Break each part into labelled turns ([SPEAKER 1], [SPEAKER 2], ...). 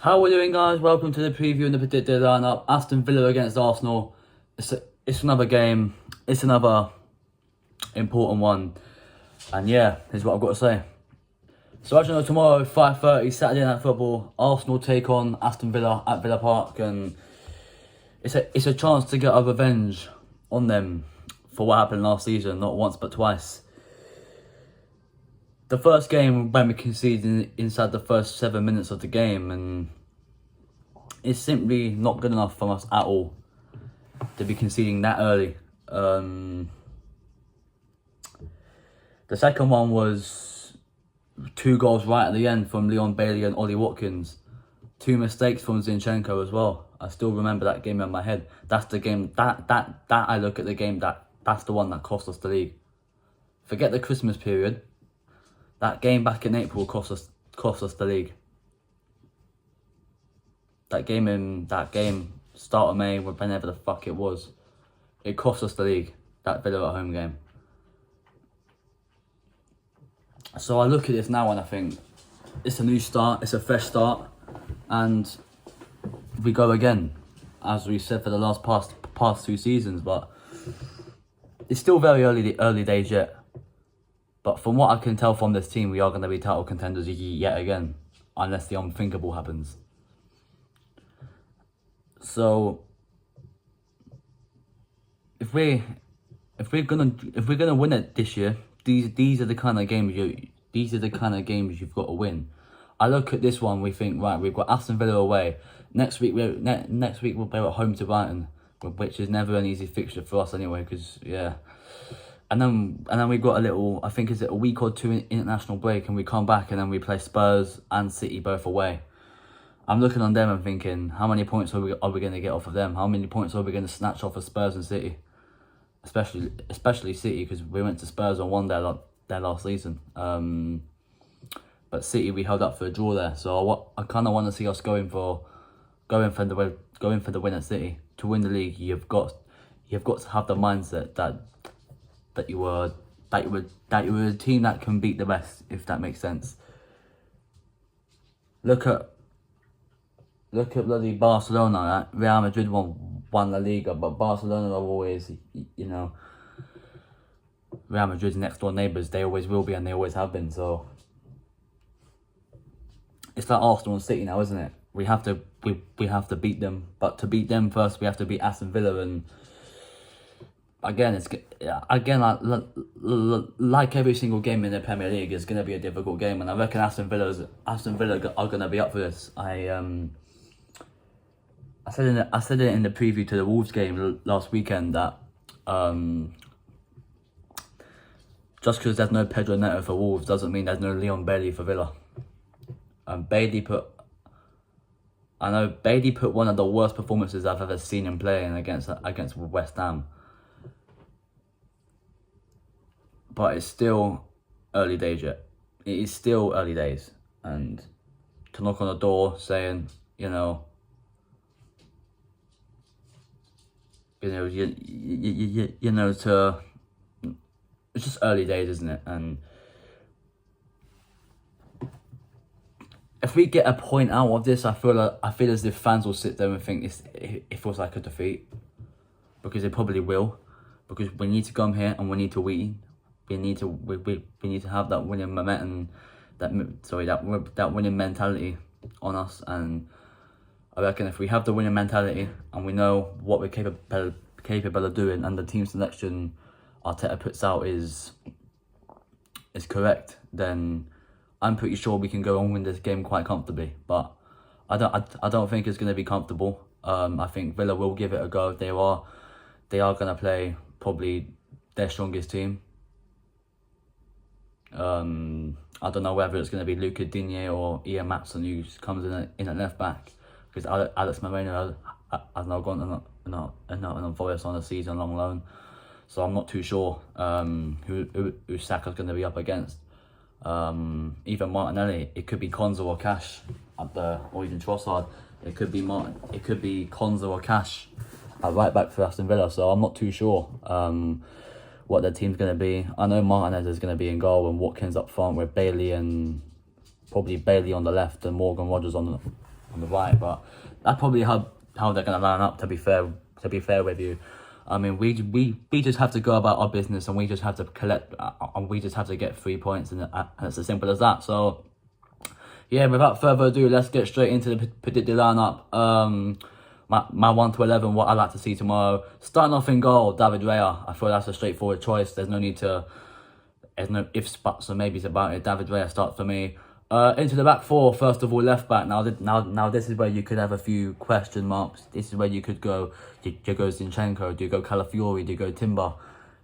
[SPEAKER 1] How are we doing, guys? Welcome to the preview and the predicted lineup. Aston Villa against Arsenal. It's another game. It's another important one. And yeah, here's what I've got to say. So as you know, tomorrow, 5:30, Saturday Night Football, Arsenal take on Aston Villa at Villa Park, and it's a chance to get a revenge on them for what happened last season, not once but twice. The first game when we conceded inside the first 7 minutes of the game, and it's simply not good enough from us at all to be conceding that early. The second one was 2 goals right at the end from Leon Bailey and Ollie Watkins. 2 mistakes from Zinchenko as well. I still remember that game in my head. That's the game that I look at the game that's the one that cost us the league. Forget the Christmas period. That game back in April cost us the league. That game start of May, whenever the fuck it was, it cost us the league. That Villa at home game. So I look at this now and I think it's a new start, it's a fresh start, and we go again, as we said for the past 2 seasons. But it's still very early days yet. But from what I can tell from this team, we are going to be title contenders yet again, unless the unthinkable happens. So if we're gonna win it this year, these are the kind of games you've got to win. I look at this one, we think, right, we've got Aston Villa away. Next week we'll play at home to Brighton, which is never an easy fixture for us anyway, because yeah. And then we've got a week or 2 international break, and we come back and then we play Spurs and City both away. I'm looking on them and thinking, how many points are we going to get off of them? How many points are we going to snatch off of Spurs and City? Especially City, because we went to Spurs and won their last season. But City, we held up for a draw there. So I kind of want to see us going for the win at City. To win the league, you've got to have the mindset that you were a team that can beat the best, if that makes sense. Look at bloody Barcelona. Real Madrid won La Liga, but Barcelona are always, Real Madrid's next door neighbours. They always will be, and they always have been. So it's like Arsenal and City now, isn't it? We have to beat them, but to beat them first, we have to beat Aston Villa. And again, like every single game in the Premier League, it's going to be a difficult game, and I reckon Aston Villa are going to be up for this. I said it in the preview to the Wolves game last weekend that just because there's no Pedro Neto for Wolves doesn't mean there's no Leon Bailey for Villa. Bailey put one of the worst performances I've ever seen him playing against West Ham. But it's still early days yet. It is still early days, and to knock on the door saying, it's just early days, isn't it? And if we get a point out of this, I feel as if fans will sit there and think it feels like a defeat, because they probably will, because we need to come here and we need to win. We need to have that winning momentum, that winning mentality on us. And I reckon if we have the winning mentality and we know what we're capable of doing, and the team selection Arteta puts out is correct, then I'm pretty sure we can go and win this game quite comfortably. But I don't think it's going to be comfortable. I think Villa will give it a go. They are going to play probably their strongest team. I don't know whether it's going to be Luca Digne or Ian Matson who comes in at left back, because Alex Moreno has now gone and Forest on a season-long loan. So I'm not too sure who Saka's going to be up against. Even Martinelli, it could be Konza or Cash or even Trossard. It could be Konza or Cash at right back for Aston Villa. So I'm not too sure what their team's going to be. I know Martinez is going to be in goal and Watkins up front with probably Bailey on the left and Morgan Rogers on on the right, but that's probably how they're going to line up. To be fair with you, I mean, we just have to go about our business, and we just have to collect, and we just have to get 3 points, and it's as simple as that. So, yeah, without further ado, let's get straight into the predicted lineup. My 1 to 11, what I like to see tomorrow. Starting off in goal, David Raya. I feel that's a straightforward choice. There's no need to. There's no ifs, buts, or maybes about it. David Raya starts for me. Into the back four, first of all, left back. Now, this is where you could have a few question marks. This is where you could go. Do you go Zinchenko? Do you go Calafiori? Do you go Timber?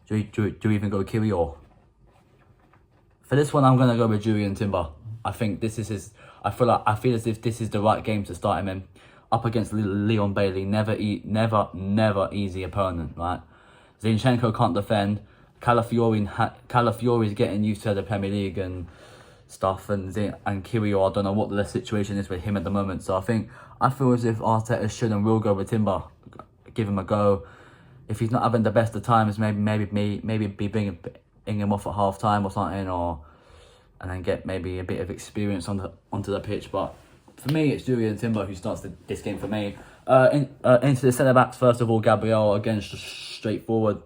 [SPEAKER 1] Do you even go Kirill? For this one, I'm gonna go with Julian Timber. I think this is his. I feel as if this is the right game to start him in, up against Leon Bailey. Never easy opponent, right? Zinchenko can't defend. Calafiori is getting used to the Premier League and stuff, and Kirill, I don't know what the situation is with him at the moment. So I feel as if Arteta should and will go with Timber, give him a go. If he's not having the best of times, maybe be bringing him off at half time or something, and then get maybe a bit of experience onto the pitch. But for me, it's Julian Timber who starts this game for me. Into the centre backs, first of all, Gabriel, again straightforward.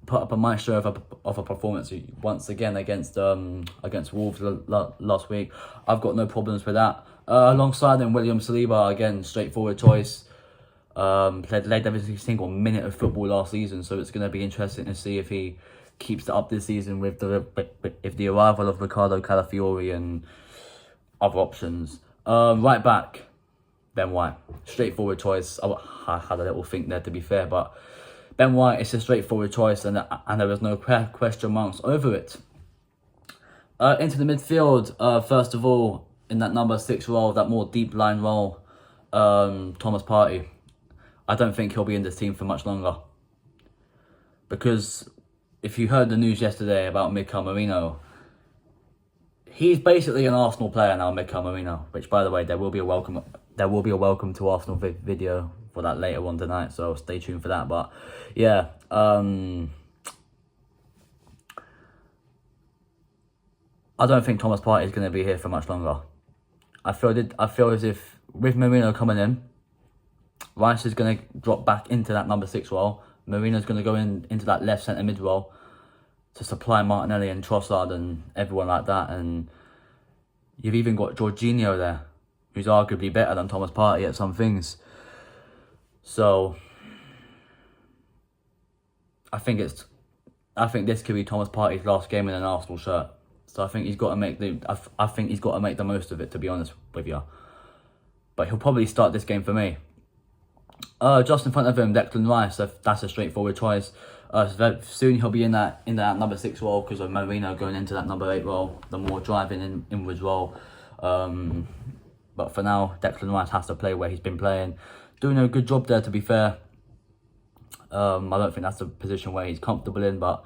[SPEAKER 1] Put up a maestro of a performance once again against Wolves last week. I've got no problems with that. Alongside him, William Saliba, again straightforward choice. Played every single minute of football last season, so it's going to be interesting to see if he keeps it up this season with the arrival of Ricardo Calafiori and other options. Right back, Ben White, straightforward choice. I had a little think there, to be fair, but Ben White is a straightforward choice, and there was no question marks over it. Into the midfield, first of all, in that number 6 role, that more deep line role, Thomas Partey. I don't think he'll be in this team for much longer. Because if you heard the news yesterday about Mikel Merino, he's basically an Arsenal player now, Mikel Merino. Which, by the way, there will be a welcome to Arsenal video for that later on tonight, so stay tuned for that. But yeah, I don't think Thomas Partey is going to be here for much longer. I feel as if with Merino coming in, Rice is going to drop back into that number 6 role. Merino's going to go into that left centre mid role to supply Martinelli and Trossard and everyone like that. And you've even got Jorginho there, who's arguably better than Thomas Partey at some things. So I think this could be Thomas Partey's last game in an Arsenal shirt. So I think he's got to make the most of it, to be honest with you. But he'll probably start this game for me. Just in front of him, Declan Rice. That's a straightforward choice. Soon he'll be in that number 6 role because of Marino going into that number 8 role, the more driving inwards role. But for now, Declan Rice has to play where he's been playing. Doing a good job there, to be fair. I don't think that's a position where he's comfortable in, but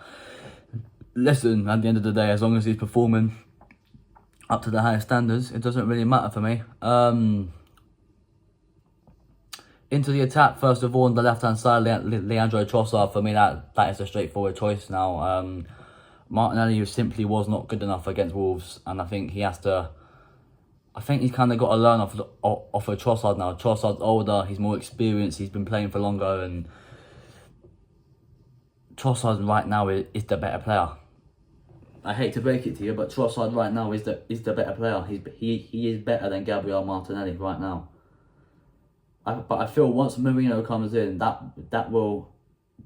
[SPEAKER 1] listen, at the end of the day, as long as he's performing up to the highest standards, it doesn't really matter for me. Into the attack, first of all, on the left-hand side, Leandro Trossard, for me, that is a straightforward choice now. Martinelli simply was not good enough against Wolves, and I think he's kind of got to learn off of Trossard now. Trossard's older, he's more experienced, he's been playing for longer, and Trossard right now is the better player. I hate to break it to you, but Trossard right now is the better player. He is better than Gabriel Martinelli right now. But I feel once Merino comes in, that will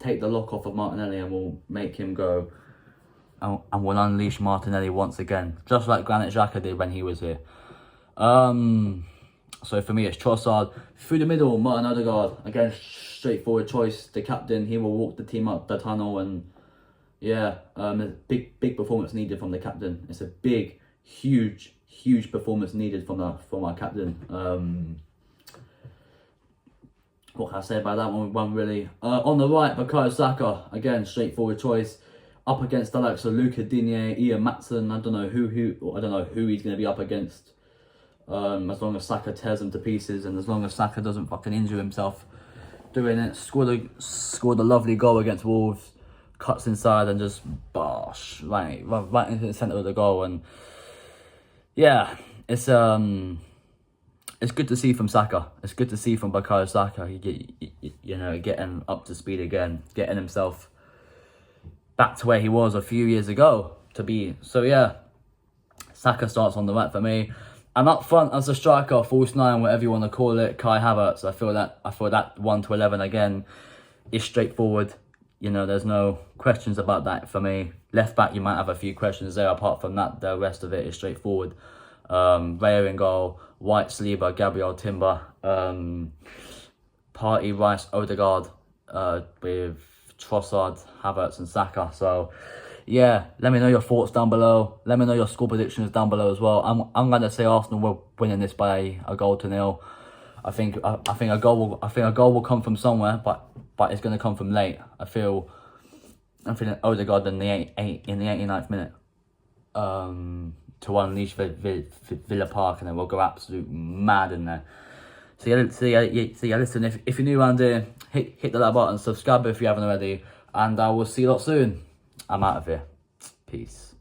[SPEAKER 1] take the lock off of Martinelli and will make him go and will unleash Martinelli once again, just like Granit Xhaka did when he was here. So for me, it's Trossard. Through the middle, Martin Odegaard. Again, straightforward choice. The captain, he will walk the team up the tunnel, and yeah, big performance needed from the captain. It's a big, huge performance needed from our captain. What can I say about that one really? On the right, Bukayo Saka. Again, straightforward choice. Up against the likes of Luca Digne, Ian Matson. I don't know who he's going to be up against. As long as Saka tears him to pieces, and as long as Saka doesn't fucking injure himself doing it. Scored a lovely goal against Wolves. Cuts inside and just bosh right into the centre of the goal. And yeah, it's it's good to see from Saka. It's good to see from Bukayo Saka. Getting up to speed again, getting himself back to where he was a few years ago to be. So yeah, Saka starts on the right for me. And up front as a striker, false nine, whatever you want to call it, Kai Havertz. I feel that 1 to 11 again is straightforward. There's no questions about that for me. Left back, you might have a few questions there. Apart from that, the rest of it is straightforward. Raya in goal, White, Saliba, Gabriel, Timber, Partey, Rice, Odegaard, with Trossard, Havertz and Saka. So yeah, let me know your thoughts down below. Let me know your score predictions down below as well. I'm gonna say Arsenal will winning this by a goal to nil. I think a goal will come from somewhere, but it's gonna come from late. I'm feeling Odegaard in the 89th minute to unleash Villa Park, and then we'll go absolute mad in there. So yeah, listen, if you're new around here, hit the like button, subscribe if you haven't already, and I will see you lot soon. I'm out of here. Peace.